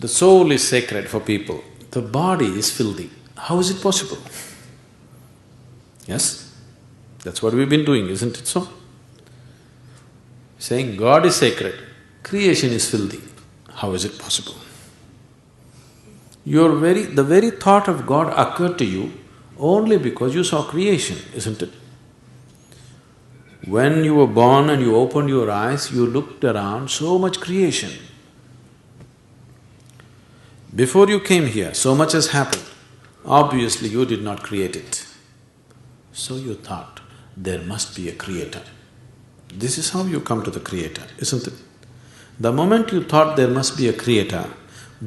The soul is sacred for people, the body is filthy. How is it possible? Yes? That's what we've been doing, isn't it so? Saying God is sacred, creation is filthy. How is it possible? The very thought of God occurred to you only because you saw creation, isn't it? When you were born and you opened your eyes, you looked around, so much creation. Before you came here, so much has happened. Obviously, you did not create it. So you thought, there must be a creator. This is how you come to the creator, isn't it? The moment you thought there must be a creator,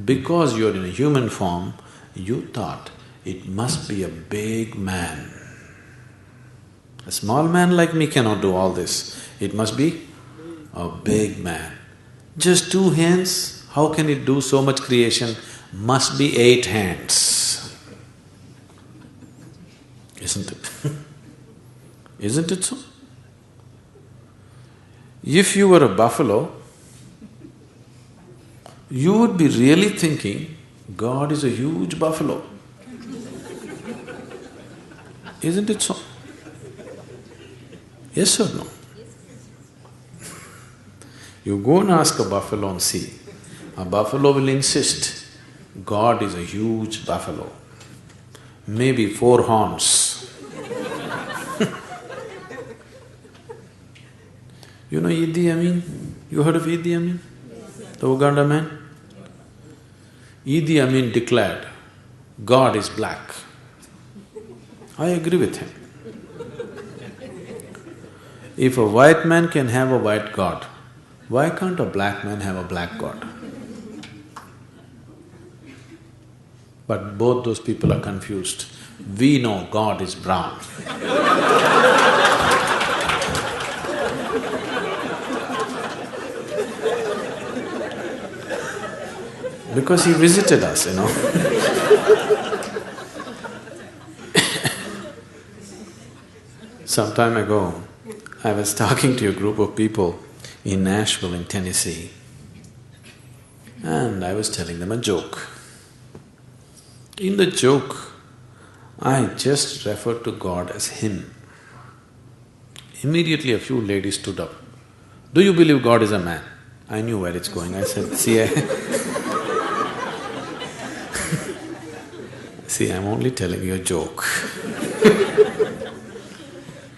because you're in a human form, you thought it must be a big man. A small man like me cannot do all this. It must be a big man. Just 2 hands, how can it do so much creation? Must be 8 hands. Isn't it? Isn't it so? If you were a buffalo, you would be really thinking, God is a huge buffalo. Isn't it so? Yes or no? You go and ask a buffalo and see. A buffalo will insist, God is a huge buffalo, maybe 4 horns. You know Idi Amin? You heard of Idi Amin? The Uganda man? Idi Amin declared, God is black. I agree with him. If a white man can have a white God, why can't a black man have a black God? But both those people are confused. We know God is brown. Because he visited us, you know. Some time ago, I was talking to a group of people in Nashville in Tennessee, and I was telling them a joke. In the joke, I just referred to God as Him. Immediately a few ladies stood up. Do you believe God is a man? I knew where it's going. I said, See, I'm only telling you a joke.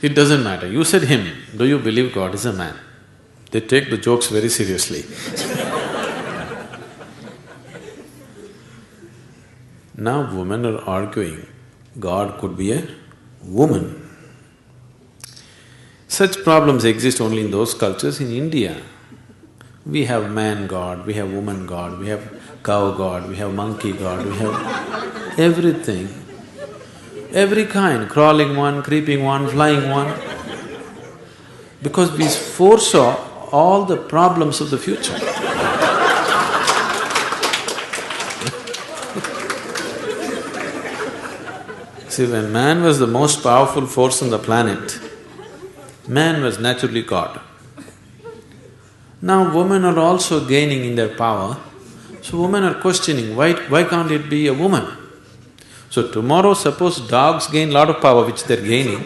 It doesn't matter. You said Him. Do you believe God is a man? They take the jokes very seriously. Now women are arguing, God could be a woman. Such problems exist only in those cultures. In India, we have man God, we have woman God, we have cow God, we have monkey God, we have everything. Every kind, crawling one, creeping one, flying one. Because we foresaw all the problems of the future. See, when man was the most powerful force on the planet, man was naturally God. Now women are also gaining in their power, so women are questioning, why can't it be a woman? So tomorrow suppose dogs gain lot of power which they're gaining,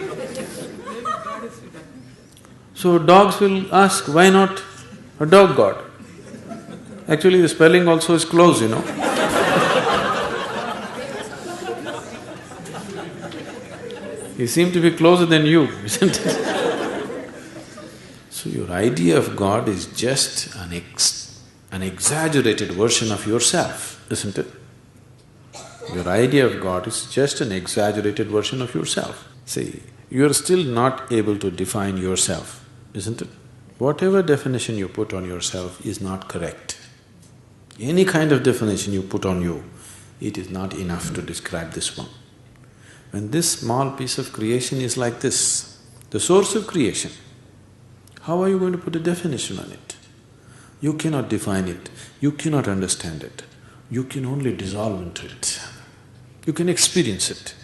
so dogs will ask, why not a dog god? Actually the spelling also is close, you know. You seem to be closer than you, isn't it? So your idea of God is just an exaggerated version of yourself, isn't it? Your idea of God is just an exaggerated version of yourself. See, you're still not able to define yourself, isn't it? Whatever definition you put on yourself is not correct. Any kind of definition you put on you, it is not enough to describe this one. When this small piece of creation is like this, the source of creation, how are you going to put a definition on it? You cannot define it, you cannot understand it, you can only dissolve into it. You can experience it,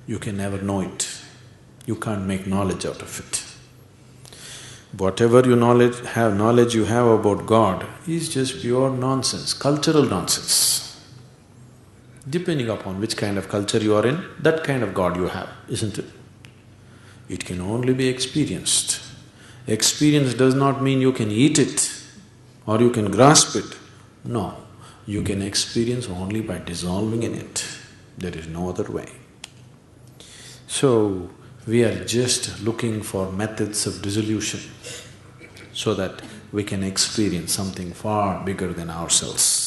you can never know it, you can't make knowledge out of it. Whatever knowledge you have about God is just pure nonsense, cultural nonsense. Depending upon which kind of culture you are in, that kind of God you have, isn't it? It can only be experienced. Experience does not mean you can eat it or you can grasp it. No, you can experience only by dissolving in it. There is no other way. So, we are just looking for methods of dissolution so that we can experience something far bigger than ourselves.